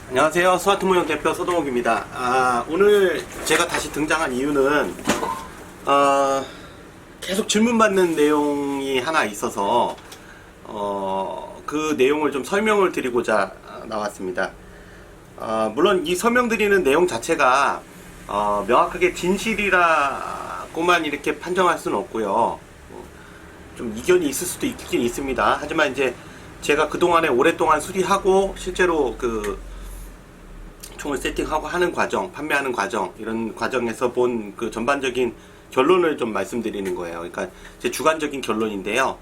안녕하세요. 스마트모형 대표 서동욱입니다. 오늘 제가 다시 등장한 이유는 계속 질문받는 내용이 하나 있어서 그 내용을 좀 설명을 드리고자 나왔습니다. 물론 이 설명드리는 내용 자체가 명확하게 진실이라고만 이렇게 판정할 수는 없고요. 좀 이견이 있을 수도 있긴 있습니다. 하지만 이제 제가 그동안에 오랫동안 수리하고 실제로 그 총을 세팅하고 하는 과정, 판매하는 과정, 이런 과정에서 본 그 전반적인 결론을 좀 말씀드리는 거예요. 그러니까 제 주관적인 결론인데요.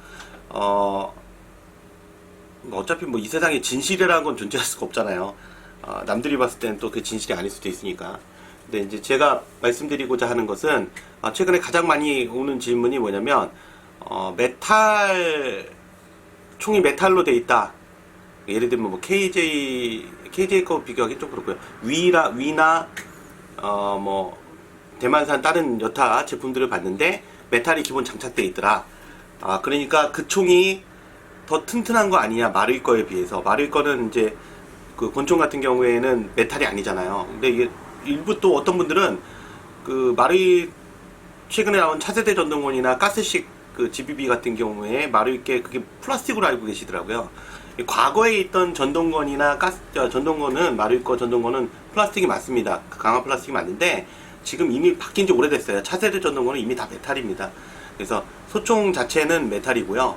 어차피 뭐 이 세상에 진실이라는 건 존재할 수가 없잖아요. 남들이 봤을 때는 또 그 진실이 아닐 수도 있으니까. 근데 이제 제가 말씀드리고자 하는 것은 최근에 가장 많이 오는 질문이 뭐냐면 총이 메탈로 돼 있다. 예를 들면 뭐 KJ 거 비교하기 좀 그렇고요. 위나 뭐 대만산 다른 여타 제품들을 봤는데 메탈이 기본 장착돼 있더라. 그러니까 그 총이 더 튼튼한 거 아니냐, 마루이 거에 비해서. 마루이 거는 이제 그 권총 같은 경우에는 메탈이 아니잖아요. 근데 이게 일부 또 어떤 분들은 그 마루이 최근에 나온 차세대 전동건이나 가스식 그 GBB 같은 경우에 마루이 게 그게 플라스틱으로 알고 계시더라고요. 과거에 있던 전동건이나 전동건은 마루이 거 전동건은 플라스틱이 맞습니다. 강화 플라스틱이 맞는데 지금 이미 바뀐 지 오래됐어요. 차세대 전동건은 이미 다 메탈입니다. 그래서 소총 자체는 메탈이고요.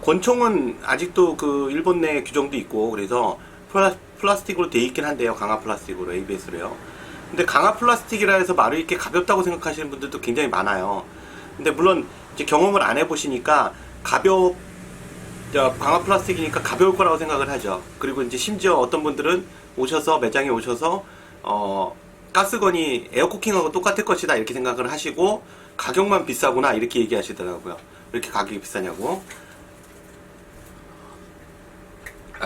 권총은 아직도 그 일본 내 규정도 있고 그래서 플라스틱으로 돼 있긴 한데요. 강화 플라스틱으로, ABS로요. 근데 강화 플라스틱이라 해서 마루이 게 가볍다고 생각하시는 분들도 굉장히 많아요. 근데 물론 이제 경험을 안 해보시니까 강화 플라스틱이니까 가벼울 거라고 생각을 하죠. 그리고 이제 심지어 어떤 분들은 매장에 오셔서 가스건이 에어쿠킹하고 똑같을 것이다 이렇게 생각을 하시고 가격만 비싸구나 이렇게 얘기하시더라고요. 왜 이렇게 가격이 비싸냐고.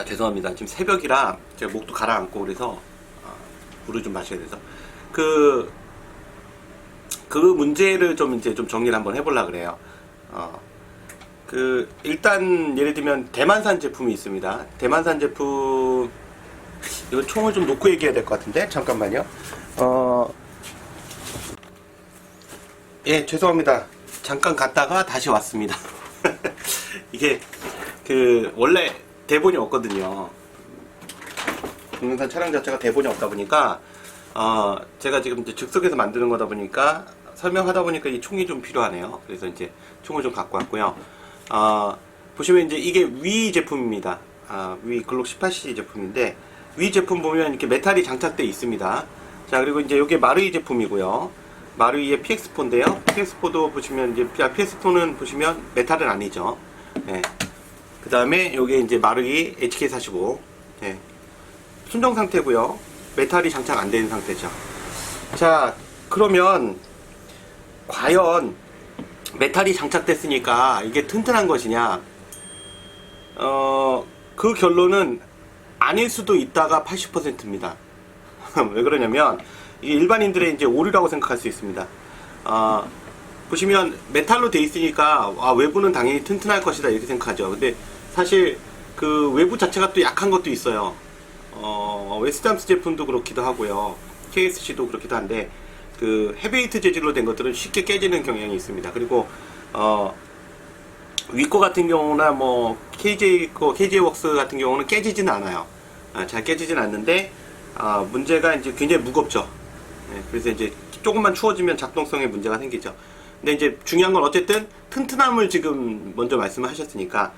죄송합니다. 지금 새벽이라 제가 목도 가라앉고 그래서 물을 좀 마셔야 돼서 그 문제를 좀 정리를 한번 해보려고 그래요. 일단 예를 들면 대만산 제품이 있습니다. 대만산 제품, 이거 총을 좀 놓고 얘기해야 될 것 같은데 잠깐만요. 예, 죄송합니다. 잠깐 갔다가 다시 왔습니다. 이게 원래 대본이 없거든요. 동영상 촬영 자체가 대본이 없다 보니까 제가 지금 이제 즉석에서 만드는 거다 보니까 설명하다 보니까 이 총이 좀 필요하네요. 그래서 이제 총을 좀 갖고 왔고요. 보시면 이제 이게 위 제품입니다. 위 글록 18cc 제품인데 위 제품 보면 이렇게 메탈이 장착되어 있습니다. 자, 그리고 이제 이게 마루이 제품이고요. 마루이의 PX4인데요. PX4도 보시면 이제 PX4는 보시면 메탈은 아니죠. 네. 그 다음에 요게 이제 마루이 HK45. 네. 순정 상태고요. 메탈이 장착 안 되는 상태죠. 자, 그러면 과연 메탈이 장착됐으니까 이게 튼튼한 것이냐? 그 결론은 아닐 수도 있다가 80%입니다. 왜 그러냐면 이게 일반인들의 이제 오류라고 생각할 수 있습니다. 보시면 메탈로 돼 있으니까 외부는 당연히 튼튼할 것이다 이렇게 생각하죠. 근데 사실 그 외부 자체가 또 약한 것도 있어요. 웨스트함스 제품도 그렇기도 하고요. KSC도 그렇기도 한데 그 헤비웨이트 재질로 된 것들은 쉽게 깨지는 경향이 있습니다. 그리고 위거 같은 경우나 뭐 KJ 웍스 같은 경우는 깨지지는 않아요. 잘 깨지지는 않는데 문제가 이제 굉장히 무겁죠. 네, 그래서 이제 조금만 추워지면 작동성에 문제가 생기죠. 근데 이제 중요한 건 어쨌든 튼튼함을 지금 먼저 말씀을 하셨으니까.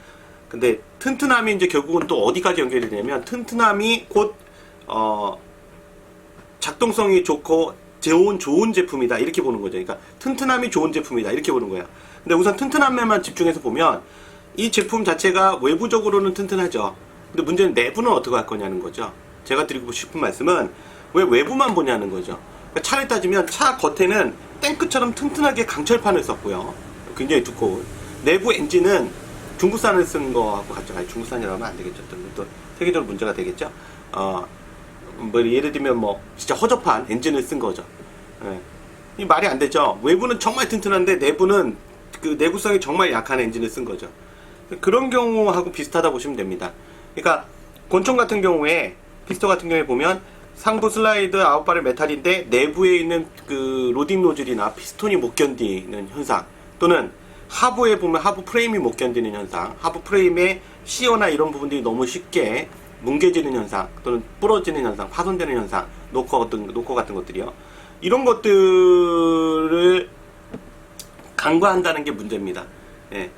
근데 튼튼함이 이제 결국은 또 어디까지 연결이 되냐면 튼튼함이 곧 작동성이 좋고 좋은 제품이다 이렇게 보는 거죠. 그러니까 튼튼함이 좋은 제품이다 이렇게 보는 거예요. 근데 우선 튼튼함에만 집중해서 보면 이 제품 자체가 외부적으로는 튼튼하죠. 근데 문제는 내부는 어떻게 할 거냐는 거죠. 제가 드리고 싶은 말씀은 왜 외부만 보냐는 거죠. 그러니까 차를 따지면 차 겉에는 탱크처럼 튼튼하게 강철판을 썼고요. 굉장히 두꺼운. 내부 엔진은 중국산을 쓴 거하고 같죠. 아니, 중국산이라고 하면 안 되겠죠. 또 세계적으로 문제가 되겠죠. 뭐 예를 들면 뭐 진짜 허접한 엔진을 쓴 거죠. 예. 이 말이 안 되죠. 외부는 정말 튼튼한데 내부는 그 내구성이 정말 약한 엔진을 쓴 거죠. 그런 경우하고 비슷하다 보시면 됩니다. 그러니까 권총 같은 경우에 피스토 같은 경우에 보면 상부 슬라이드 아웃바렐 메탈인데 내부에 있는 그 로딩 노즐이나 피스톤이 못 견디는 현상, 또는 하부에 보면 하부 프레임이 못 견디는 현상, 하부 프레임의 시어나 이런 부분들이 너무 쉽게 뭉개지는 현상, 또는 부러지는 현상, 파손되는 현상, 노커 같은 것들이요. 이런 것들을 간과한다는 게 문제입니다. 예.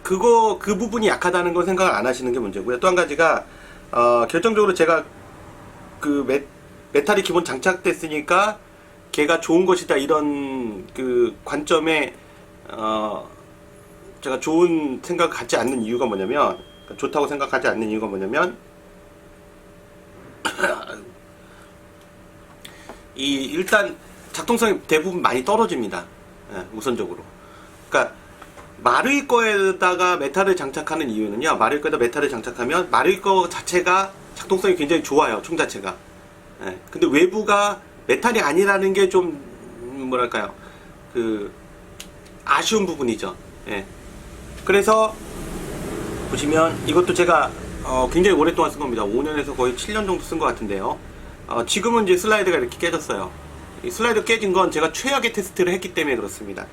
그 부분이 약하다는 걸 생각을 안 하시는 게 문제고요. 또 한 가지가, 결정적으로 제가 그 메탈이 기본 장착됐으니까 걔가 좋은 것이다, 이런 그 관점에, 제가 좋은 생각 갖지 않는 이유가 뭐냐면, 좋다고 생각하지 않는 이유가 뭐냐면, 일단 작동성이 대부분 많이 떨어집니다. 예, 우선적으로. 그러니까 마르이 거에다가 메탈을 장착하는 이유는요, 마르이 거에다 메탈을 장착하면 마르이 거 자체가 작동성이 굉장히 좋아요, 총 자체가. 예, 근데 외부가 메탈이 아니라는 게 좀 뭐랄까요, 그 아쉬운 부분이죠. 예. 그래서 보시면 이것도 제가 굉장히 오랫동안 쓴 겁니다. 5년에서 거의 7년 정도 쓴 것 같은데요. 지금은 이제 슬라이드가 이렇게 깨졌어요. 이 슬라이드 깨진 건 제가 최악의 테스트를 했기 때문에 그렇습니다.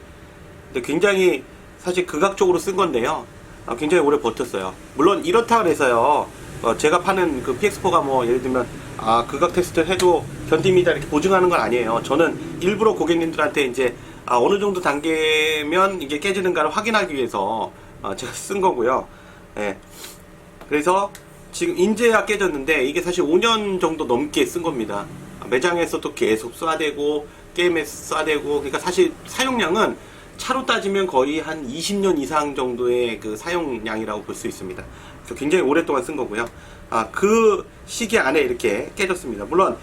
근데 굉장히 사실 극악적으로 쓴 건데요. 굉장히 오래 버텼어요. 물론 이렇다 그래서요, 제가 파는 그 PX4가 뭐 예를 들면 극악 테스트를 해도 견딥니다 이렇게 보증하는 건 아니에요. 저는 일부러 고객님들한테 이제 어느 정도 단계면 이게 깨지는가를 확인하기 위해서 제가 쓴 거고요. 예. 그래서 지금 인제야 깨졌는데 이게 사실 5년 정도 넘게 쓴 겁니다. 매장에서도 계속 쏴대고 게임에서 쏴대고, 그러니까 사실 사용량은 차로 따지면 거의 한 20년 이상 정도의 그 사용량이라고 볼 수 있습니다. 그래서 굉장히 오랫동안 쓴 거고요. 그 시기 안에 이렇게 깨졌습니다. 물론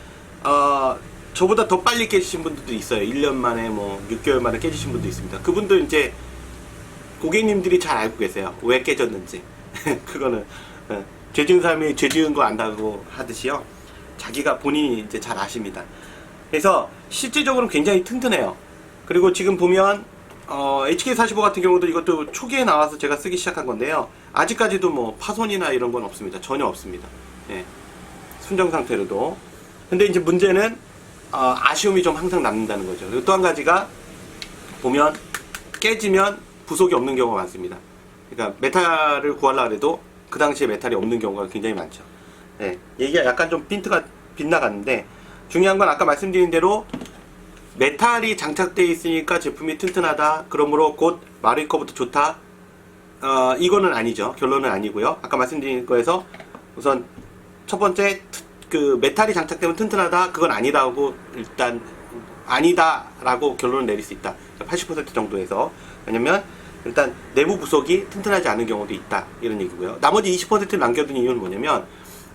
저보다 더 빨리 깨지신 분들도 있어요. 1년 만에 뭐 6개월 만에 깨지신 분도 있습니다. 그분들 이제 고객님들이 잘 알고 계세요. 왜 깨졌는지. 그거는 죄 지은 사람이 죄 지은 거 안다고 하듯이요, 자기가 본인이 이제 잘 아십니다. 그래서 실질적으로 굉장히 튼튼해요. 그리고 지금 보면 HK45 같은 경우도 이것도 초기에 나와서 제가 쓰기 시작한 건데요, 아직까지도 뭐 파손이나 이런 건 없습니다. 전혀 없습니다. 예. 순정 상태로도. 근데 이제 문제는 아쉬움이 좀 항상 남는다는 거죠. 그리고 또 한 가지가 보면 깨지면 부속이 없는 경우가 많습니다. 그러니까 메탈을 구하려고 해도 그 당시에 메탈이 없는 경우가 굉장히 많죠. 네, 얘기가 약간 좀 핀트가 빗나갔는데, 중요한 건 아까 말씀드린 대로 메탈이 장착되어 있으니까 제품이 튼튼하다, 그러므로 곧 마르이 거부터 좋다, 이거는 아니죠. 결론은 아니고요. 아까 말씀드린 거에서 우선 첫 번째, 그 메탈이 장착되면 튼튼하다, 그건 아니다고, 일단 아니다라고 결론을 내릴 수 있다. 80% 정도에서. 왜냐면 일단 내부 부속이 튼튼하지 않은 경우도 있다, 이런 얘기고요. 나머지 20%를 남겨둔 이유는 뭐냐면,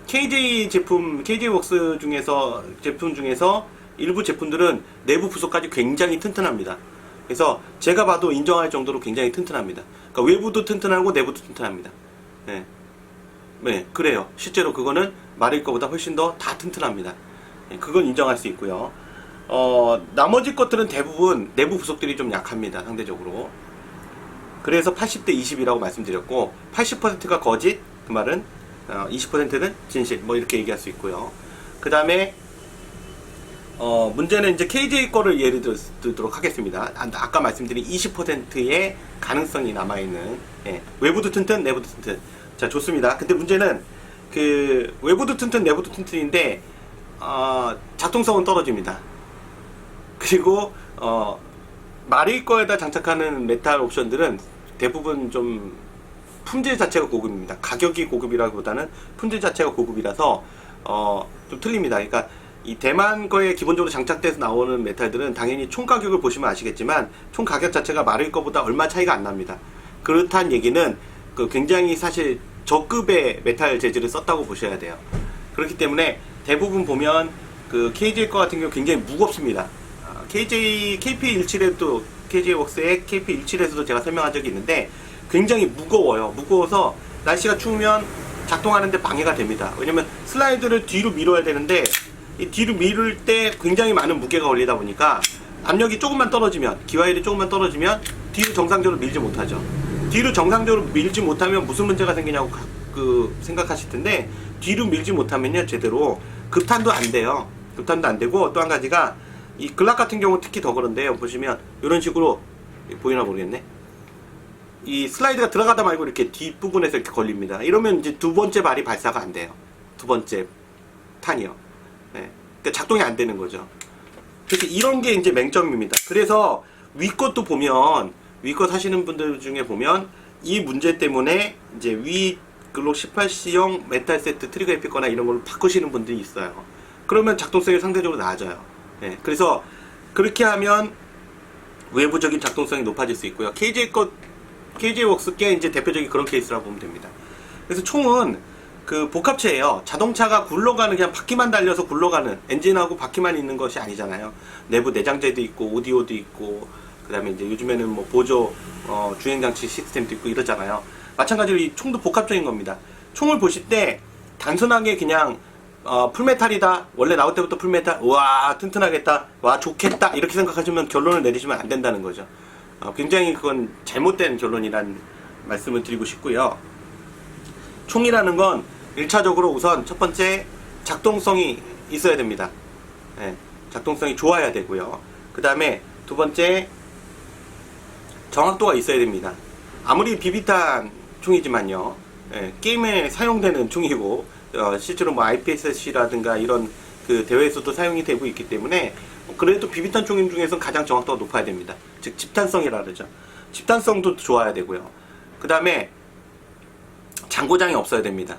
KJ 제품, KJ웍스 중에서 제품 중에서 일부 제품들은 내부 부속까지 굉장히 튼튼합니다. 그래서 제가 봐도 인정할 정도로 굉장히 튼튼합니다. 그러니까 외부도 튼튼하고 내부도 튼튼합니다. 네, 네, 그래요. 실제로 그거는 마르이 거보다 훨씬 더 다 튼튼합니다. 네, 그건 인정할 수 있고요. 나머지 것들은 대부분 내부 부속들이 좀 약합니다, 상대적으로. 그래서 80대 20이라고 말씀드렸고, 80%가 거짓, 그 말은 20%는 진실, 뭐 이렇게 얘기할 수 있고요. 그 다음에 문제는 이제 KJ 거를 예를 들도록 하겠습니다. 아까 말씀드린 20%의 가능성이 남아있는, 예, 외부도 튼튼, 내부도 튼튼. 자, 좋습니다. 근데 문제는 그 외부도 튼튼, 내부도 튼튼인데 작동성은 떨어집니다. 그리고 마르이 거에다 장착하는 메탈 옵션들은 대부분 좀 품질 자체가 고급입니다. 가격이 고급이라기보다는 품질 자체가 고급이라서 좀 틀립니다. 그러니까 이 대만 거에 기본적으로 장착돼서 나오는 메탈들은 당연히 총 가격을 보시면 아시겠지만 총 가격 자체가 마르이 거보다 얼마 차이가 안 납니다. 그렇다는 얘기는 그 굉장히 사실 저급의 메탈 재질을 썼다고 보셔야 돼요. 그렇기 때문에 대부분 보면 그 KJ 거 같은 경우 굉장히 무겁습니다. KP17에도, KJ웍스의 KP17에서도 제가 설명한 적이 있는데 굉장히 무거워요. 무거워서 날씨가 추우면 작동하는데 방해가 됩니다. 왜냐면 슬라이드를 뒤로 밀어야 되는데 이 뒤로 밀을 때 굉장히 많은 무게가 걸리다 보니까 압력이 조금만 떨어지면, 기화율이 조금만 떨어지면 뒤로 정상적으로 밀지 못하죠. 뒤로 정상적으로 밀지 못하면 무슨 문제가 생기냐고 그 생각하실 텐데 뒤로 밀지 못하면요 제대로 급탄도 안 돼요. 급탄도 안 되고 또 한 가지가 이 글락 같은 경우 특히 더 그런데요. 보시면 이런 식으로 보이나 모르겠네. 이 슬라이드가 들어가다 말고 이렇게 뒷부분에서 이렇게 걸립니다. 이러면 이제 두 번째 발이 발사가 안 돼요. 두 번째 탄이요. 네. 그러니까 작동이 안 되는 거죠. 그래서 이런 게 이제 맹점입니다. 그래서 위 것도 보면 위 것 하시는 분들 중에 보면 이 문제 때문에 이제 위 글록 18C용 메탈 세트 트리거 에피거나 이런 걸로 바꾸시는 분들이 있어요. 그러면 작동성이 상대적으로 나아져요. 네. 그래서 그렇게 하면 외부적인 작동성이 높아질 수 있고요. KJ 웍스께 이제 대표적인 그런 케이스라고 보면 됩니다. 그래서 총은 그 복합체예요. 자동차가 굴러가는 그냥 바퀴만 달려서 굴러가는 엔진하고 바퀴만 있는 것이 아니잖아요. 내부 내장재도 있고 오디오도 있고 그다음에 이제 요즘에는 뭐 보조 주행장치 시스템도 있고 이러잖아요. 마찬가지로 이 총도 복합적인 겁니다. 총을 보실 때 단순하게 그냥 풀메탈이다. 원래 나올 때부터 풀메탈. 와 튼튼하겠다. 와 좋겠다. 이렇게 생각하시면 결론을 내리시면 안 된다는 거죠. 굉장히 그건 잘못된 결론이라는 말씀을 드리고 싶고요. 총이라는 건 1차적으로 우선 첫 번째 작동성이 있어야 됩니다. 네, 작동성이 좋아야 되고요. 그 다음에 두 번째 정확도가 있어야 됩니다. 아무리 비비탄 총이지만요. 네, 게임에 사용되는 총이고 실제로 뭐 IPSC라든가 이런 그 대회에서도 사용이 되고 있기 때문에 그래도 비비탄 총 중에서는 가장 정확도가 높아야 됩니다. 즉 집탄성이라 그러죠. 집탄성도 좋아야 되고요. 그 다음에 장고장이 없어야 됩니다.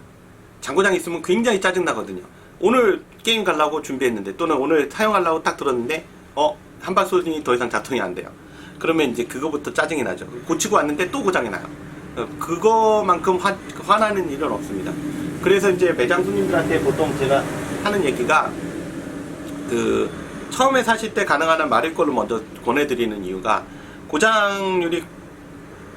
장고장이 있으면 굉장히 짜증나거든요. 오늘 게임 가려고 준비했는데 또는 오늘 사용하려고 딱 들었는데 한 발 쏘니 더 이상 작동이 안 돼요. 그러면 이제 그거부터 짜증이 나죠. 고치고 왔는데 또 고장이 나요. 그거만큼 화나는 일은 없습니다. 그래서 이제 매장 손님들한테 보통 제가 하는 얘기가 그 처음에 사실 때 가능한 한 마릴 거를 먼저 권해드리는 이유가 고장률이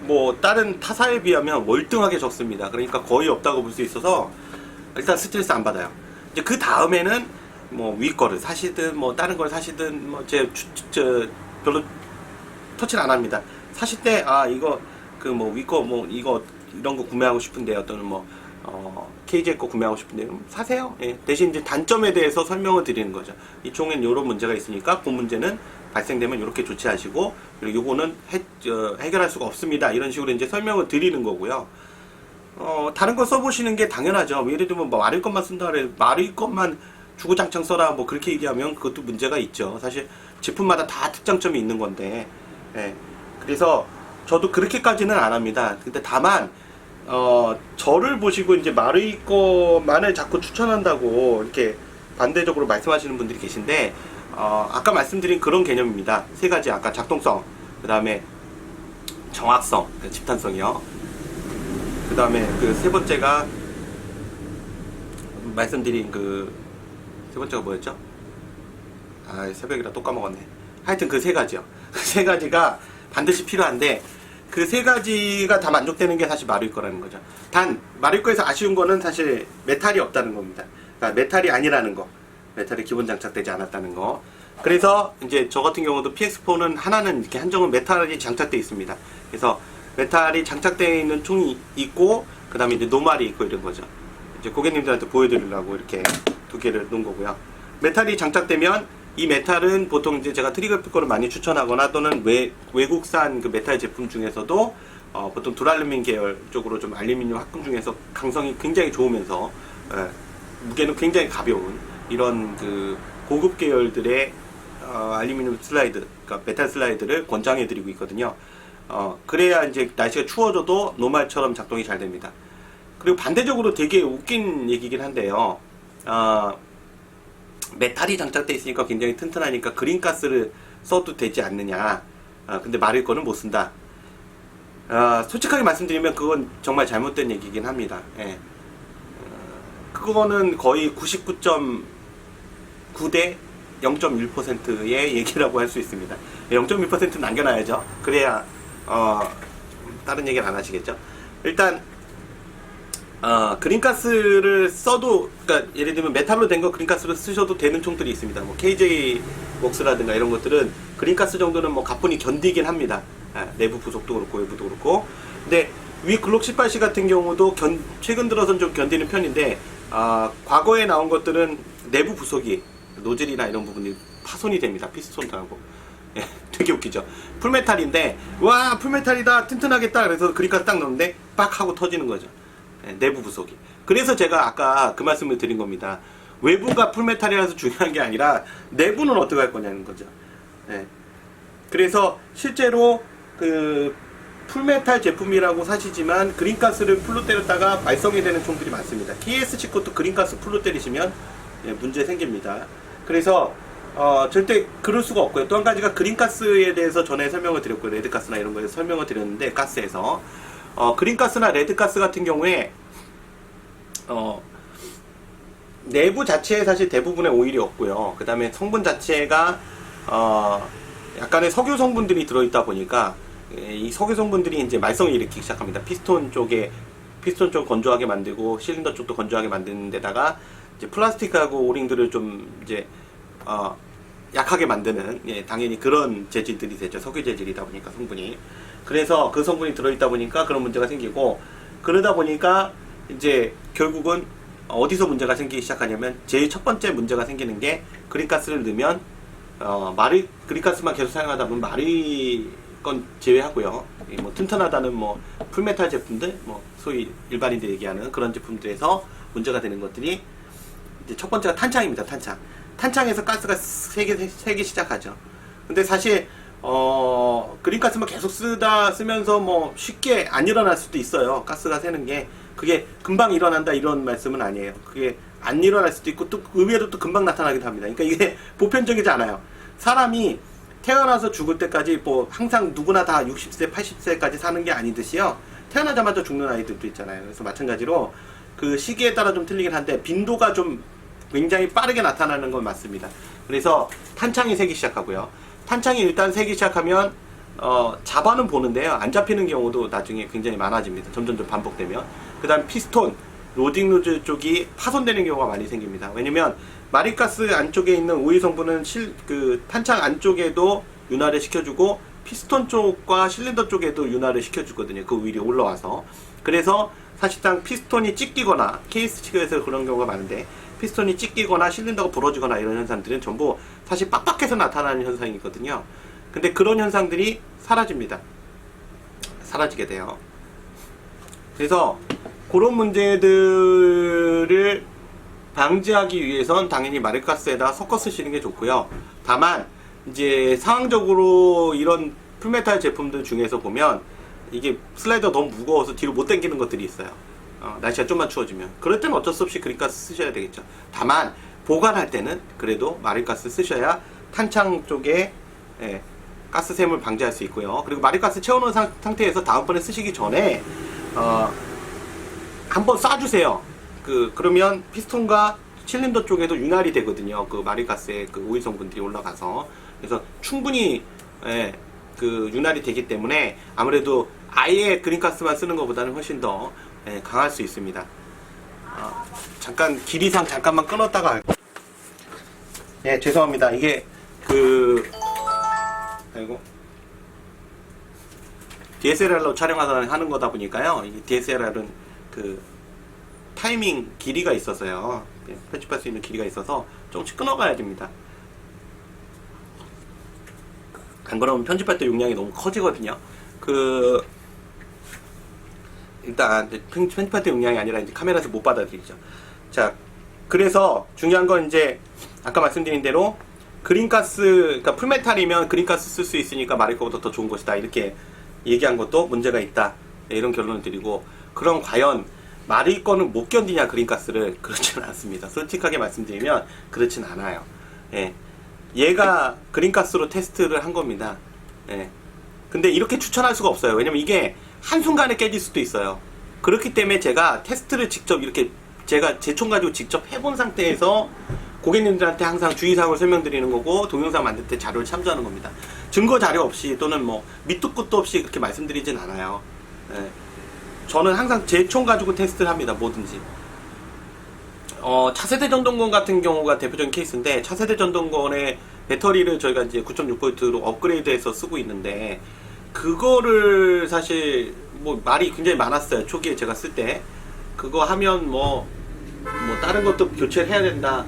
뭐 다른 타사에 비하면 월등하게 적습니다. 그러니까 거의 없다고 볼 수 있어서 일단 스트레스 안 받아요. 이제 그 다음에는 뭐 위 거를 사시든 뭐 다른 걸 사시든 뭐 별로 터치를 안 합니다. 사실 때 이거 그 뭐 위 거 뭐 이거 이런 거 구매하고 싶은데요. 또는 뭐 KJ 거 구매하고 싶은데요. 사세요. 예. 대신 이제 단점에 대해서 설명을 드리는 거죠. 이 총에는 이런 문제가 있으니까 그 문제는 발생되면 이렇게 조치하시고 그리고 요거는 해결할 수가 없습니다. 이런 식으로 이제 설명을 드리는 거고요. 다른 거 써보시는 게 당연하죠. 예를 들면 뭐 마릴 것만 쓴다 그래 마릴 것만 주구장창 써라 뭐 그렇게 얘기하면 그것도 문제가 있죠. 사실 제품마다 다 특장점이 있는 건데. 예. 그래서 저도 그렇게까지는 안 합니다. 근데 다만 저를 보시고 이제 마르이 거만을 자꾸 추천한다고 이렇게 반대적으로 말씀하시는 분들이 계신데 아까 말씀드린 그런 개념입니다. 세 가지 아까 작동성, 그 다음에 정확성, 집탄성이요. 그 다음에 그 세 번째가 말씀드린 그 세 번째가 뭐였죠? 새벽이라 또 까먹었네. 하여튼 그 세 가지요. 그 세 가지가 반드시 필요한데 그 세 가지가 다 만족되는 게 사실 마루이 거라는 거죠. 단 마루이 거에서 아쉬운 거는 사실 메탈이 없다는 겁니다. 그러니까 메탈이 아니라는 거, 메탈이 기본 장착되지 않았다는 거. 그래서 이제 저 같은 경우도 PX4는 하나는 이렇게 한정은 메탈이 장착되어 있습니다. 그래서 메탈이 장착되어 있는 총이 있고 그 다음에 이제 노말이 있고 이런 거죠. 이제 고객님들한테 보여드리려고 이렇게 두 개를 놓은 거고요. 메탈이 장착되면 이 메탈은 보통 이제 제가 트리거 피커를 많이 추천하거나 또는 외국산 그 메탈 제품 중에서도 보통 두랄루민 계열 쪽으로 좀 알루미늄 합금 중에서 강성이 굉장히 좋으면서 무게는 굉장히 가벼운 이런 그 고급 계열들의 알루미늄 슬라이드, 그러니까 메탈 슬라이드를 권장해 드리고 있거든요. 그래야 이제 날씨가 추워져도 노말처럼 작동이 잘 됩니다. 그리고 반대적으로 되게 웃긴 얘기긴 한데요. 메탈이 장착되어 있으니까 굉장히 튼튼하니까 그린가스를 써도 되지 않느냐. 근데 마릴 거는 못 쓴다. 솔직하게 말씀드리면 그건 정말 잘못된 얘기긴 합니다. 예. 그거는 거의 99.9대 0.1%의 얘기라고 할 수 있습니다. 0.1%는 남겨놔야죠. 그래야 다른 얘기는 안 하시겠죠. 일단 그린가스를 써도, 그러니까 예를 들면 메탈로 된 거 그린가스를 쓰셔도 되는 총들이 있습니다. 뭐 KJ 웍스라든가 이런 것들은 그린가스 정도는 뭐 가뿐히 견디긴 합니다. 내부 부속도 그렇고 외부도 그렇고. 근데 위 글록 18C 같은 경우도 최근 들어선 좀 견디는 편인데, 과거에 나온 것들은 내부 부속이 노즐이나 이런 부분이 파손이 됩니다. 피스톤도 하고. 예, 되게 웃기죠. 풀메탈인데, 와, 풀메탈이다, 튼튼하겠다. 그래서 그립까지 딱 넣는데, 빡 하고 터지는 거죠. 예, 내부 부속이. 그래서 제가 아까 그 말씀을 드린 겁니다. 외부가 풀메탈이라서 중요한 게 아니라, 내부는 어떻게 할 거냐는 거죠. 예. 그래서 실제로 그 풀메탈 제품이라고 사시지만 그린가스를 풀로 때렸다가 발성이 되는 총들이 많습니다. KSC 것도 그린가스 풀로 때리시면 문제 생깁니다. 그래서 절대 그럴 수가 없고요. 또 한 가지가 그린가스에 대해서 전에 설명을 드렸고요. 레드가스나 이런 거에 설명을 드렸는데, 가스에서 그린가스나 레드가스 같은 경우에 내부 자체에 사실 대부분의 오일이 없고요. 그 다음에 성분 자체가 약간의 석유 성분들이 들어있다 보니까 이 석유 성분들이 이제 말썽을 일으키기 시작합니다. 피스톤 쪽 건조하게 만들고 실린더 쪽도 건조하게 만드는 데다가 이제 플라스틱하고 오링들을 좀 이제 약하게 만드는, 예, 당연히 그런 재질들이 되죠. 석유 재질이다 보니까 성분이. 그래서 그 성분이 들어있다 보니까 그런 문제가 생기고, 그러다 보니까 이제 결국은 어디서 문제가 생기기 시작하냐면, 제일 첫 번째 문제가 생기는 게 그린가스를 넣으면 그린가스만 계속 사용하다 보면 마리 건 제외하고요. 뭐 튼튼하다는 뭐 풀메탈 제품들, 뭐 소위 일반인들이 얘기하는 그런 제품들에서 문제가 되는 것들이, 이제 첫 번째가 탄창입니다. 탄창에서 가스가 새기 시작하죠. 근데 사실 그린가스만 계속 쓰면서 뭐 쉽게 안 일어날 수도 있어요. 가스가 새는 게 그게 금방 일어난다 이런 말씀은 아니에요. 그게 안 일어날 수도 있고, 또 의외로 또 금방 나타나기도 합니다. 그러니까 이게 보편적이지 않아요. 사람이 태어나서 죽을 때까지 뭐 항상 누구나 다 60세, 80세까지 사는 게 아니듯이요. 태어나자마자 죽는 아이들도 있잖아요. 그래서 마찬가지로 그 시기에 따라 좀 틀리긴 한데, 빈도가 좀 굉장히 빠르게 나타나는 건 맞습니다. 그래서 탄창이 새기 시작하고요. 탄창이 일단 새기 시작하면 잡아는 보는데요. 안 잡히는 경우도 나중에 굉장히 많아집니다. 점점 반복되면. 그 다음 피스톤, 로딩 노즐 쪽이 파손되는 경우가 많이 생깁니다. 왜냐면 마리가스 안쪽에 있는 오일 성분은 탄창 안쪽에도 윤활을 시켜주고, 피스톤 쪽과 실린더 쪽에도 윤활을 시켜주거든요. 그 오일이 올라와서. 그래서 사실상 피스톤이 찢기거나, 케이스 측에서 그런 경우가 많은데, 피스톤이 찢기거나 실린더가 부러지거나 이런 현상들은 전부 사실 빡빡해서 나타나는 현상이거든요. 근데 그런 현상들이 사라집니다. 사라지게 돼요. 그래서 그런 문제들을 방지하기 위해선 당연히 마리가스에다 섞어 쓰시는 게 좋고요. 다만 이제 상황적으로 이런 풀메탈 제품들 중에서 보면 이게 슬라이더가 너무 무거워서 뒤로 못 당기는 것들이 있어요. 날씨가 좀만 추워지면. 그럴 때는 어쩔 수 없이 그린가스 쓰셔야 되겠죠. 다만 보관할 때는 그래도 마리가스 쓰셔야 탄창 쪽에, 예, 가스샘을 방지할 수 있고요. 그리고 마리가스 채워놓은 상태에서 다음번에 쓰시기 전에 한번 쏴주세요. 그러면 피스톤과 실린더 쪽에도 윤활이 되거든요. 그 마리가스의 그 오일 성분들이 올라가서. 그래서 충분히, 예, 그 윤활이 되기 때문에 아무래도 아예 그린가스만 쓰는 것보다는 훨씬 더, 예, 강할 수 있습니다. 잠깐 길이상 잠깐만 끊었다가 할게요. 예, 죄송합니다. 이게 아이고, DSLR로 촬영하는 거다 보니까요. 이 DSLR은 그 타이밍 길이가 있어서요. 편집할 수 있는 길이가 있어서 조금씩 끊어가야 됩니다. 안 그러면 편집할 때 용량이 너무 커지거든요. 일단 편집할 때 용량이 아니라 이제 카메라에서 못 받아들이죠. 자, 그래서 중요한 건 이제 아까 말씀드린 대로 그린가스, 그러니까 풀메탈이면 그린가스 쓸 수 있으니까 마리 거보다 더 좋은 것이다, 이렇게 얘기한 것도 문제가 있다, 이런 결론을 드리고, 그럼 과연 마리 거는 못 견디냐 그린가스를? 그렇지는 않습니다. 솔직하게 말씀드리면 그렇진 않아요. 예. 얘가 그린가스로 테스트를 한 겁니다. 예. 근데 이렇게 추천할 수가 없어요. 왜냐면 이게 한순간에 깨질 수도 있어요. 그렇기 때문에 제가 테스트를 직접 이렇게 제가 제 총 가지고 직접 해본 상태에서 고객님들한테 항상 주의사항을 설명드리는 거고, 동영상 만들 때 자료를 참조하는 겁니다. 증거 자료 없이 또는 뭐 밑도 끝도 없이 그렇게 말씀드리진 않아요. 예. 저는 항상 제 총 가지고 테스트를 합니다. 뭐든지. 차세대 전동건 같은 경우가 대표적인 케이스인데, 차세대 전동건의 배터리를 저희가 이제 9.6V로 업그레이드해서 쓰고 있는데, 그거를 사실 뭐 말이 굉장히 많았어요. 초기에 제가 쓸 때. 그거 하면 뭐 다른 것도 교체를 해야 된다.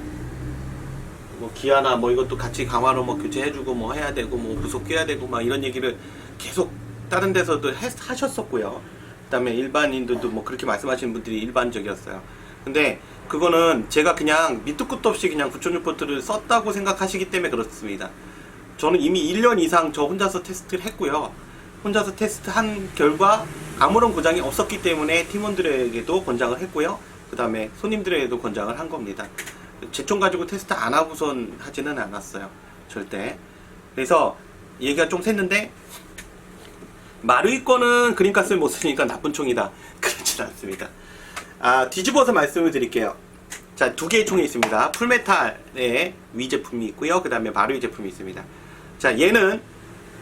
뭐 기아나 뭐 이것도 같이 강화로 뭐 교체해주고 뭐 해야 되고 뭐 부속 껴야 되고 막 이런 얘기를 계속 다른 데서도 하셨었고요. 그다음에 일반인들도 뭐 그렇게 말씀하시는 분들이 일반적이었어요. 근데 그거는 제가 그냥 밑도 끝도 없이 그냥 9006포트를 썼다고 생각하시기 때문에 그렇습니다. 저는 이미 1년 이상 저 혼자서 테스트를 했고요. 혼자서 테스트한 결과 아무런 고장이 없었기 때문에 팀원들에게도 권장을 했고요. 그 다음에 손님들에게도 권장을 한 겁니다. 제총 가지고 테스트 안 하고선 하지는 않았어요. 절대. 그래서 얘기가 좀 샜는데 마루이 거는 그린가스를 못 쓰니까 나쁜 총이다. 그렇진 않습니다. 뒤집어서 말씀을 드릴게요. 자, 두 개의 총이 있습니다. 풀메탈의 위 제품이 있고요. 그 다음에 마루이 제품이 있습니다. 자, 얘는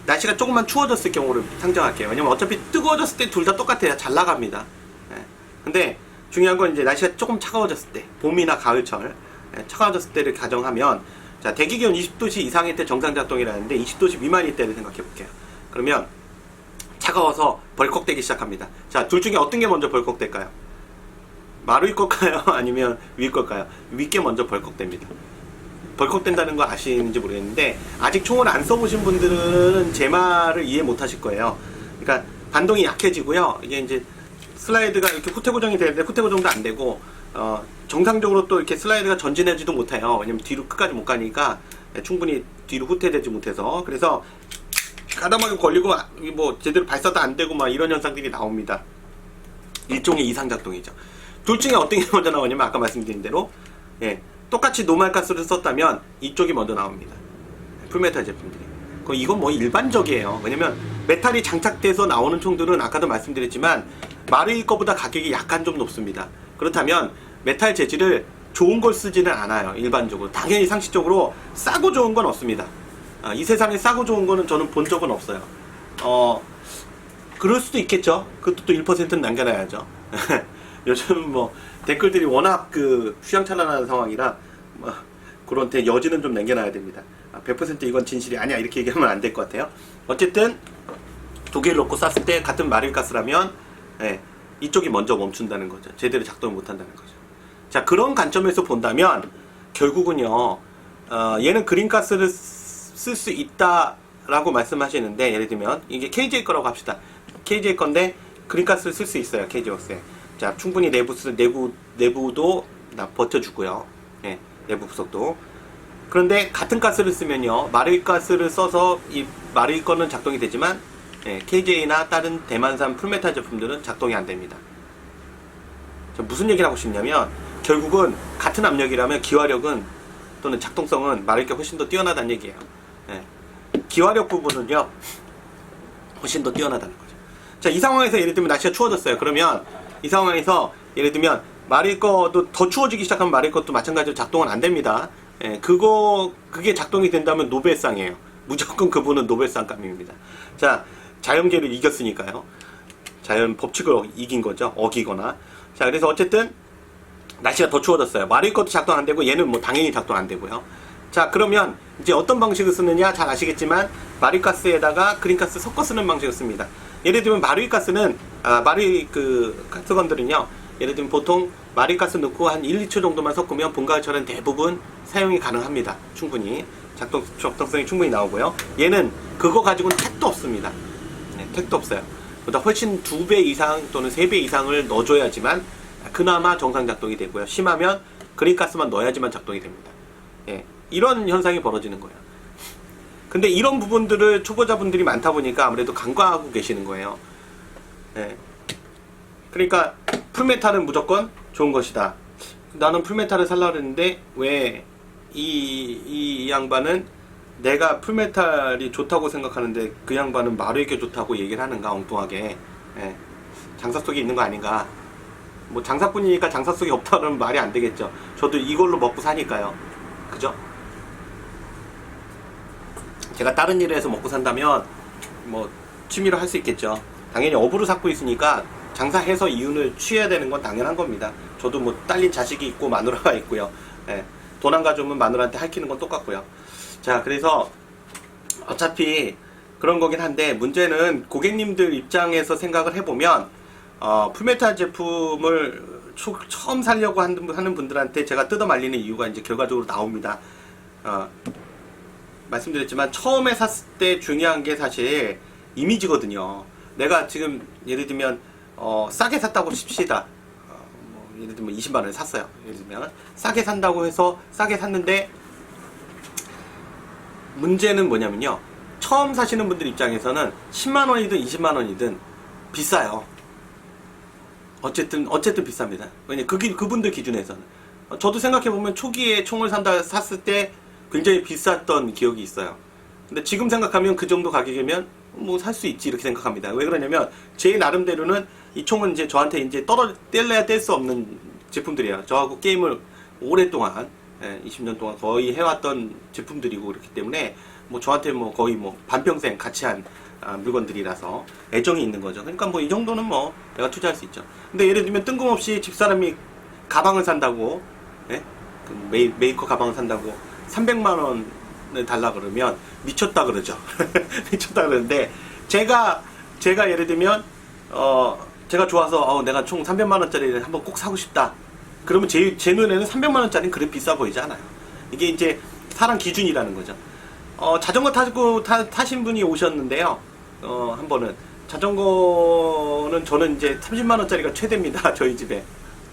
날씨가 조금만 추워졌을 경우를 상정할게요. 왜냐면 어차피 뜨거워졌을 때 둘 다 똑같아요. 잘 나갑니다. 예. 근데 중요한 건 이제 날씨가 조금 차가워졌을 때, 봄이나 가을철, 차가워졌을 때를 가정하면, 자, 대기기온 20도씨 이상일 때 정상 작동이라는데 20도씨 미만일 때를 생각해 볼게요. 그러면 차가워서 벌컥대기 시작합니다. 자, 둘 중에 어떤 게 먼저 벌컥될까요? 마루이 걸까요? 아니면 위 걸까요? 위 게 먼저 벌컥됩니다. 벌컥된다는 거 아시는지 모르겠는데 아직 총을 안 써보신 분들은 제 말을 이해 못 하실 거예요. 그러니까 반동이 약해지고요. 이게 이제 슬라이드가 이렇게 후퇴 고정이 되는데 후퇴 고정도 안 되고 정상적으로 또 이렇게 슬라이드가 전진하지도 못해요. 왜냐면 뒤로 끝까지 못 가니까 충분히 뒤로 후퇴되지 못해서. 그래서 가다막에 걸리고 뭐 제대로 발사도 안 되고 막 이런 현상들이 나옵니다. 일종의 이상작동이죠. 둘 중에 어떤 게 먼저 나오냐면 아까 말씀드린 대로 똑같이 노말가스를 썼다면 이쪽이 먼저 나옵니다. 풀메탈 제품들이. 이건 뭐 일반적이에요. 왜냐면 메탈이 장착돼서 나오는 총들은 아까도 말씀드렸지만 마루이 거보다 가격이 약간 좀 높습니다. 그렇다면 메탈 재질을 좋은 걸 쓰지는 않아요. 일반적으로. 당연히 상식적으로 싸고 좋은 건 없습니다. 이 세상에 싸고 좋은 거는 저는 본 적은 없어요. 그럴 수도 있겠죠. 그것도 또 1%는 남겨놔야죠. 요즘 뭐 댓글들이 워낙 휘황찬란한 상황이라 그런 여지는 좀 남겨놔야 됩니다. 100% 이건 진실이 아니야 이렇게 얘기하면 안 될 것 같아요. 어쨌든 두 개를 넣고 쐈을 때 같은 마루이가스라면 이쪽이 먼저 멈춘다는 거죠. 제대로 작동을 못한다는 거죠. 자, 그런 관점에서 본다면 결국은요 얘는 그린가스를 쓸 수 있다라고 말씀하시는데, 예를 들면 이게 KJ 거라고 합시다. KJ 건데 그린가스를 쓸 수 있어요. KJ웍스에. 자, 충분히 내부도 버텨주고요. 내부 부속도. 그런데 같은 가스를 쓰면요, 마루이 가스를 써서 이 마루이 거는 작동이 되지만 KJ나 다른 대만산 풀메탈 제품들은 작동이 안 됩니다. 무슨 얘기를 하고 싶냐면 결국은 같은 압력이라면 기화력은 또는 작동성은 마루이 게 훨씬 더 뛰어나다는 얘기예요. 기화력 부분은요 훨씬 더 뛰어나다는 거죠. 자, 이 상황에서 예를 들면 날씨가 추워졌어요. 그러면 이 상황에서 예를 들면 마루이 거도 더 추워지기 시작하면 마루이 것도 마찬가지로 작동은 안 됩니다. 그게 작동이 된다면 노벨상이에요. 무조건 그분은 노벨상감입니다. 자, 자연계를 이겼으니까요. 자연 법칙을 이긴 거죠. 어기거나. 자, 그래서 어쨌든 날씨가 더 추워졌어요. 마루이 것도 작동 안 되고 얘는 뭐 당연히 작동 안 되고요. 자, 그러면 이제 어떤 방식을 쓰느냐 잘 아시겠지만 마루이 가스에다가 그린가스 섞어 쓰는 방식을 씁니다. 예를 들면 마루이 가스는 마루이 가스건들은요, 예를 들면 보통 마루이 가스 넣고 한 1, 2초 정도만 섞으면 봄가을철은 대부분 사용이 가능합니다. 충분히 적동성이 충분히 나오고요. 얘는 그거 가지고는 택도 없습니다. 택도 없어요. 보다 훨씬 2배 이상 또는 3배 이상을 넣어줘야지만 그나마 정상 작동이 되고요. 심하면 그린가스만 넣어야지만 작동이 됩니다. 이런 현상이 벌어지는 거예요. 근데 이런 부분들을 초보자분들이 많다 보니까 아무래도 간과하고 계시는 거예요. 그러니까 풀메탈은 무조건 좋은 것이다. 나는 풀메탈을 살려고 했는데 왜 이 양반은 내가 풀메탈이 좋다고 생각하는데 그 양반은 마루이게 좋다고 얘기를 하는가, 엉뚱하게. 장사 속에 있는 거 아닌가. 뭐 장사꾼이니까 장사 속에 없다는 말이 안 되겠죠. 저도 이걸로 먹고 사니까요. 그죠? 제가 다른 일을 해서 먹고 산다면 뭐 취미로 할 수 있겠죠. 당연히 업으로 삼고 있으니까 장사해서 이윤을 취해야 되는 건 당연한 겁니다. 저도 뭐 딸린 자식이 있고 마누라가 있고요. 돈 안 가져오면 마누라한테 할퀴는 건 똑같고요. 자, 그래서 어차피 그런 거긴 한데, 문제는 고객님들 입장에서 생각을 해보면 풀메탈 제품을 처음 사려고 하는 분들한테 제가 뜯어 말리는 이유가 이제 결과적으로 나옵니다. 말씀드렸지만 처음에 샀을 때 중요한 게 사실 이미지거든요. 내가 지금 예를 들면 싸게 샀다고 칩시다. 뭐 예를 들면 20만원에 샀어요. 예를 들면 싸게 산다고 해서 싸게 샀는데, 문제는 뭐냐면요, 처음 사시는 분들 입장에서는 10만원이든 20만원이든 비싸요. 어쨌든 비쌉니다. 왜냐, 그분들 기준에서는. 저도 생각해보면 초기에 총을 샀을 때 굉장히 비쌌던 기억이 있어요. 근데 지금 생각하면 그 정도 가격이면 뭐 살 수 있지, 이렇게 생각합니다. 왜 그러냐면 제 나름대로는 이 총은 이제 저한테 이제 뗄래야 뗄 수 없는 제품들이에요. 저하고 게임을 오랫동안 20년 동안 거의 해왔던 제품들이고, 그렇기 때문에 뭐 저한테 뭐 거의 뭐 반평생 같이 한 물건들이라서 애정이 있는 거죠. 그러니까 뭐 이 정도는 뭐 내가 투자할 수 있죠. 근데 예를 들면 뜬금없이 집사람이 가방을 산다고, 그 메이커 가방을 산다고 300만 원을 달라 그러면 미쳤다 그러죠. 미쳤다 그러는데, 제가 예를 들면 제가 좋아서 내가 총 300만 원짜리를 한번 꼭 사고 싶다. 그러면 제 눈에는 300만 원짜리는 그렇게 비싸 보이지 않아요. 이게 이제 사람 기준이라는 거죠. 자전거 타신 분이 오셨는데요. 한 번은 자전거는 저는 이제 30만 원짜리가 최대입니다. 저희 집에.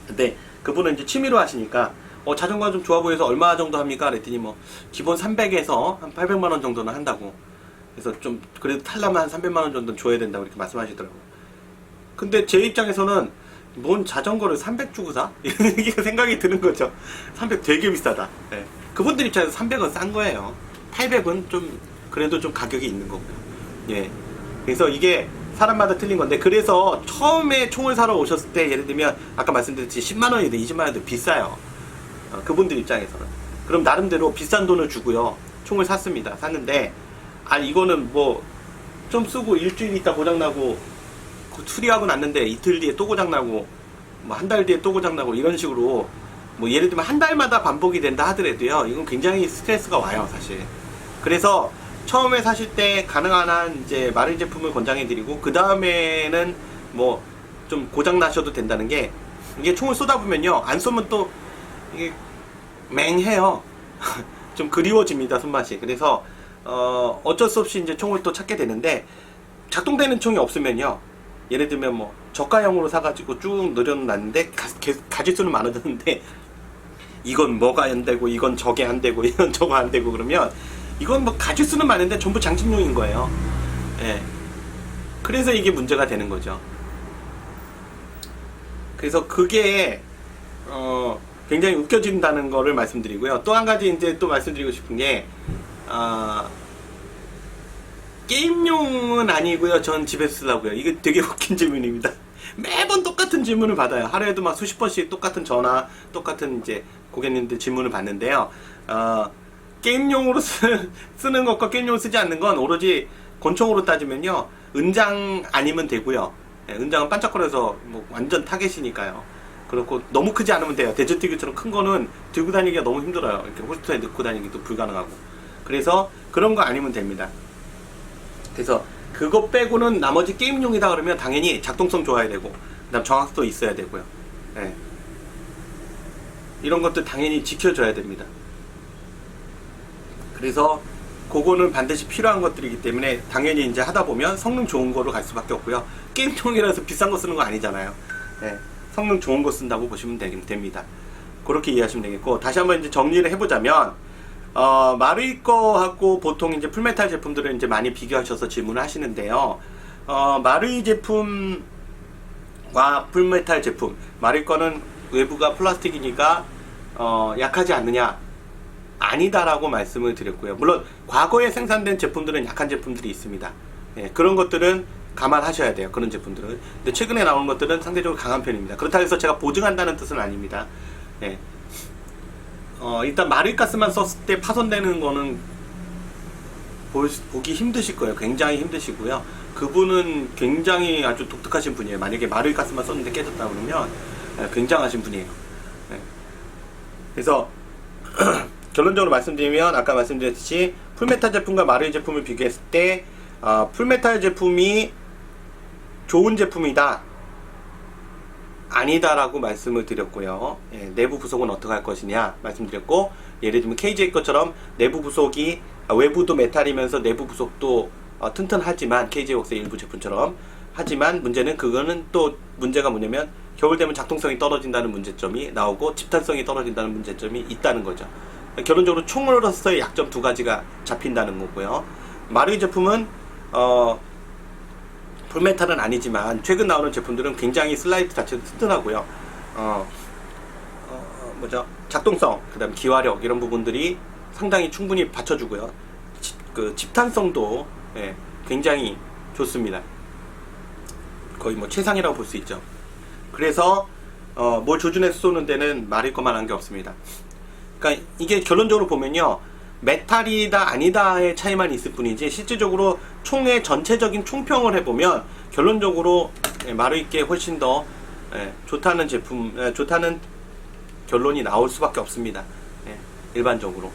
근데 그분은 이제 취미로 하시니까 자전거가 좀 좋아 보여서 얼마 정도 합니까? 그랬더니 뭐 기본 300에서 한 800만 원 정도는 한다고. 그래서 좀 그래도 탈라면 한 300만 원 정도는 줘야 된다고 이렇게 말씀하시더라고요. 근데 제 입장에서는 뭔 자전거를 300 주고 사? 이게 생각이 드는 거죠. 300 되게 비싸다. 네. 그분들 입장에서 300은 싼 거예요. 800은 좀 그래도 좀 가격이 있는 거고요. 예. 그래서 이게 사람마다 틀린 건데, 그래서 처음에 총을 사러 오셨을 때 예를 들면 아까 말씀드렸듯이 10만 원이든 20만 원이든 비싸요. 그분들 입장에서는. 그럼 나름대로 비싼 돈을 주고요, 총을 샀습니다. 샀는데 이거는 뭐 좀 쓰고 일주일 있다 고장나고, 수리하고 났는데 이틀 뒤에 또 고장나고, 뭐 한 달 뒤에 또 고장나고, 이런 식으로 뭐 예를 들면 한 달마다 반복이 된다 하더라도요, 이건 굉장히 스트레스가 와요, 사실. 그래서 처음에 사실 때 가능한 한 이제 마르이 제품을 권장해 드리고, 그 다음에는 뭐 좀 고장 나셔도 된다는 게, 이게 총을 쏘다 보면요, 안 쏘면 또 이게 맹해요. 좀 그리워집니다, 손맛이. 그래서 어쩔 수 없이 이제 총을 또 찾게 되는데, 작동되는 총이 없으면요, 예를 들면 뭐 저가형으로 사가지고 쭉 늘여놨는데 가짓수는 많아졌는데, 이건 뭐가 안 되고 이건 저게 안 되고 이건 저거 안 되고, 그러면 이건 뭐 가짓수는 많은데 전부 장식용인 거예요. 예. 그래서 이게 문제가 되는 거죠. 그래서 그게 굉장히 웃겨진다는 거를 말씀드리고요. 또 한 가지 이제 또 말씀드리고 싶은 게, 게임용은 아니고요. 전 집에서 쓰려고요. 이게 되게 웃긴 질문입니다. 매번 똑같은 질문을 받아요. 하루에도 막 수십 번씩 똑같은 전화, 똑같은 이제 고객님들 질문을 받는데요. 게임용으로 쓰는 것과 게임용으로 쓰지 않는 건 오로지 권총으로 따지면요, 은장 아니면 되고요. 은장은 반짝거려서 뭐 완전 타겟이니까요. 그렇고 너무 크지 않으면 돼요. 데저티그처럼 큰 거는 들고 다니기가 너무 힘들어요. 이렇게 홀스터에 넣고 다니기도 불가능하고. 그래서 그런 거 아니면 됩니다. 그래서 그거 빼고는 나머지 게임용이다 그러면 당연히 작동성 좋아야 되고, 그다음 정확도 있어야 되고요. 네. 이런 것들 당연히 지켜줘야 됩니다. 그래서 그거는 반드시 필요한 것들이기 때문에 당연히 이제 하다 보면 성능 좋은 거로 갈 수밖에 없고요. 게임용이라서 비싼 거 쓰는 거 아니잖아요. 네. 성능 좋은 거 쓴다고 보시면 됩니다. 그렇게 이해하시면 되겠고, 다시 한번 이제 정리를 해보자면, 마르이 거하고 보통 이제 풀메탈 제품들을 이제 많이 비교하셔서 질문을 하시는데요. 마르이 제품과 풀메탈 제품, 마르이 거는 외부가 플라스틱이니까 약하지 않느냐? 아니다라고 말씀을 드렸고요. 물론 과거에 생산된 제품들은 약한 제품들이 있습니다. 예, 그런 것들은 감안하셔야 돼요. 그런 제품들은. 근데 최근에 나오는 것들은 상대적으로 강한 편입니다. 그렇다고 해서 제가 보증한다는 뜻은 아닙니다. 예. 일단 마르이 가스만 썼을 때 파손되는 거는 보기 힘드실 거예요. 굉장히 힘드시고요. 그분은 굉장히 아주 독특하신 분이에요. 만약에 마르이 가스만 썼는데 깨졌다 그러면 굉장하신 분이에요. 네. 그래서 결론적으로 말씀드리면, 아까 말씀드렸듯이 풀메탈 제품과 마르이 제품을 비교했을 때 풀메탈 제품이 좋은 제품이다 아니다라고 말씀을 드렸고요. 예, 내부 부속은 어떻게 할 것이냐 말씀드렸고, 예를 들면 KJ 것처럼 내부 부속이 외부도 메탈이면서 내부 부속도 튼튼하지만 KJ웍스의 일부 제품처럼, 하지만 문제는 그거는 또 문제가 뭐냐면 겨울 되면 작동성이 떨어진다는 문제점이 나오고 집탄성이 떨어진다는 문제점이 있다는 거죠. 결론적으로 총으로서의 약점 두 가지가 잡힌다는 거고요. 마루이 제품은 풀메탈은 아니지만 최근 나오는 제품들은 굉장히 슬라이드 자체도 튼튼하고요. 작동성, 그 다음 기화력 이런 부분들이 상당히 충분히 받쳐주고요. 그 집탄성도 예, 굉장히 좋습니다. 거의 뭐 최상이라고 볼 수 있죠. 그래서 뭘 조준해서 쏘는 데는 말일 것만한 게 없습니다. 그러니까 이게 결론적으로 보면요, 메탈이다 아니다의 차이만 있을 뿐이지 실질적으로 총의 전체적인 총평을 해보면 결론적으로 마루이께 훨씬 더 좋다는 제품, 좋다는 결론이 나올 수밖에 없습니다. 일반적으로.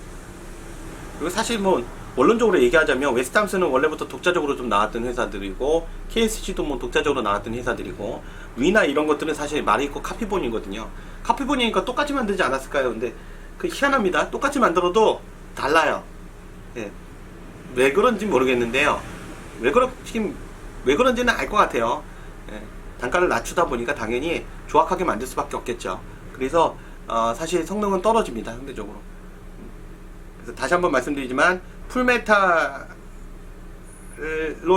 그리고 사실 뭐 원론적으로 얘기하자면 웨스트함스는 원래부터 독자적으로 좀 나왔던 회사들이고, KSC도 뭐 독자적으로 나왔던 회사들이고, 위나 이런 것들은 사실 마루이 거 카피본이거든요. 카피본이니까 똑같이 만들지 않았을까요? 근데 그 희한합니다. 똑같이 만들어도 달라요. 예. 왜 그런지 모르겠는데요. 왜 그런지는 알 것 같아요. 예. 단가를 낮추다 보니까 당연히 조악하게 만들 수밖에 없겠죠. 그래서 사실 성능은 떨어집니다. 상대적으로. 그래서 다시 한번 말씀드리지만 풀메탈로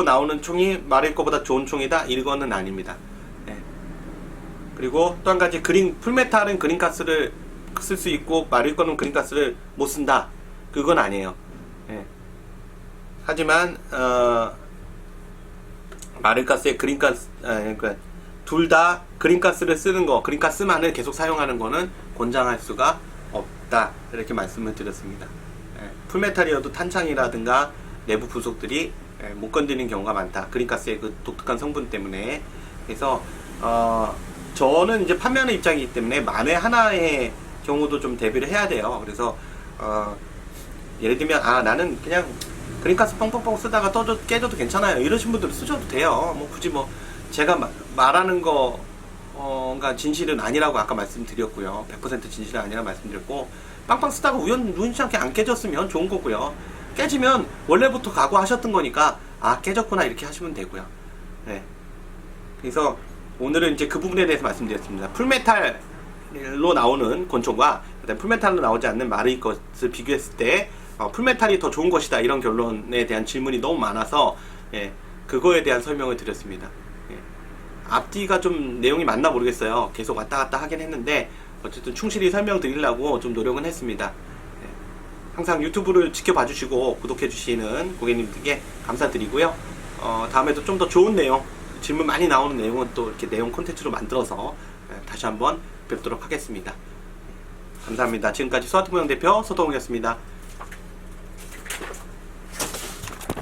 나오는 총이 마루이 거보다 좋은 총이다, 이거는 아닙니다. 예. 그리고 또 한 가지, 풀메탈은 그린가스를 쓸 수 있고 마루이 거는 그린가스를 못 쓴다, 그건 아니에요. 예. 하지만 마루이가스의 그린가스, 그러니까 둘 다 그린가스를 쓰는 거, 그린가스만을 계속 사용하는 거는 권장할 수가 없다, 이렇게 말씀을 드렸습니다. 예. 풀메탈이어도 탄창이라든가 내부 부속들이 못 건드리는 경우가 많다, 그린가스의 그 독특한 성분 때문에. 그래서 저는 이제 판매하는 입장이기 때문에 만에 하나의 경우도 좀 대비를 해야 돼요. 그래서 예를 들면 나는 그냥 그린가스 뻥뻥뻥 쓰다가 깨져도 괜찮아요, 이러신 분들은 쓰셔도 돼요. 뭐 굳이 뭐 제가 말하는 거가 진실은 아니라고 아까 말씀드렸고요. 100% 진실은 아니라고 말씀드렸고, 빵빵 쓰다가 우연치 않게 안 깨졌으면 좋은 거고요. 깨지면 원래부터 각오하셨던 거니까 깨졌구나, 이렇게 하시면 되고요. 네. 그래서 오늘은 이제 그 부분에 대해서 말씀드렸습니다. 풀메탈로 나오는 권총과 그다음에 풀메탈로 나오지 않는 마루이 것을 비교했을 때 풀메탈이 더 좋은 것이다, 이런 결론에 대한 질문이 너무 많아서 그거에 대한 설명을 드렸습니다. 앞뒤가 좀 내용이 맞나 모르겠어요. 계속 왔다 갔다 하긴 했는데 어쨌든 충실히 설명드리려고 좀 노력은 했습니다. 항상 유튜브를 지켜봐 주시고 구독해 주시는 고객님들께 감사드리고요. 다음에도 좀 더 좋은 내용, 질문 많이 나오는 내용은 또 이렇게 내용 콘텐츠로 만들어서 다시 한번 뵙도록 하겠습니다. 감사합니다. 지금까지 스와트모형 대표 소동욱이었습니다.